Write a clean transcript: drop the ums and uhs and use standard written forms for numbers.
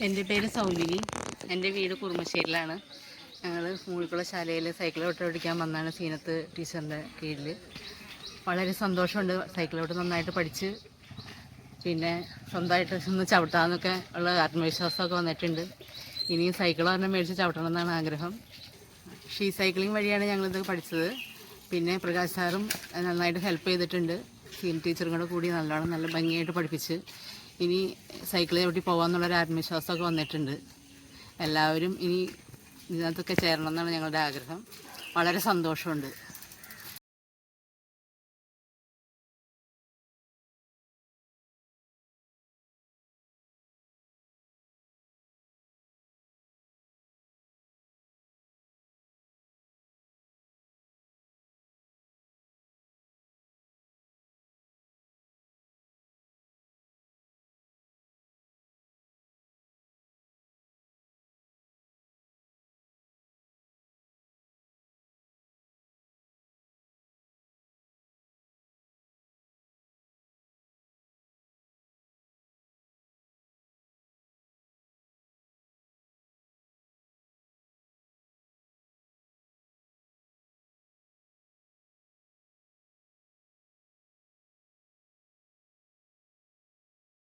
എൻ്റെ പേര് സൗമിനി. എൻ്റെ വീട് കുറുമശ്ശേരിയിലാണ്. ഞങ്ങൾ മൂഴിക്കുള ശാലയിൽ സൈക്കിളോട്ട് ഓടിക്കാൻ വന്നതാണ് സീനത്ത് ടീച്ചറിൻ്റെ കീഴിൽ. വളരെ സന്തോഷമുണ്ട്. സൈക്കിളോട്ട് നന്നായിട്ട് പഠിച്ച് പിന്നെ സ്വന്തമായിട്ട് ഒന്ന് ചവിട്ടാമെന്നൊക്കെ ഉള്ള ആത്മവിശ്വാസമൊക്കെ വന്നിട്ടുണ്ട്. ഇനിയും സൈക്കിൾ പറഞ്ഞാൽ മേടിച്ച് ചവിട്ടണം എന്നാണ് ആഗ്രഹം. ഷീ സൈക്ലിംഗ് വഴിയാണ് ഞങ്ങളിത് പഠിച്ചത്. പിന്നെ പ്രകാശ് സാറും നന്നായിട്ട് ഹെൽപ്പ് ചെയ്തിട്ടുണ്ട്. സീൻ ടീച്ചറും കൂടെ കൂടി നല്ല ഭംഗിയായിട്ട് പഠിപ്പിച്ച് ഇനി സൈക്കിൾ ചവിട്ടി പോകാമെന്നുള്ളൊരു ആത്മവിശ്വാസമൊക്കെ വന്നിട്ടുണ്ട്. എല്ലാവരും ഇനി ഇതിനകത്തൊക്കെ ചേരണം എന്നാണ് ഞങ്ങളുടെ ആഗ്രഹം. വളരെ സന്തോഷമുണ്ട്.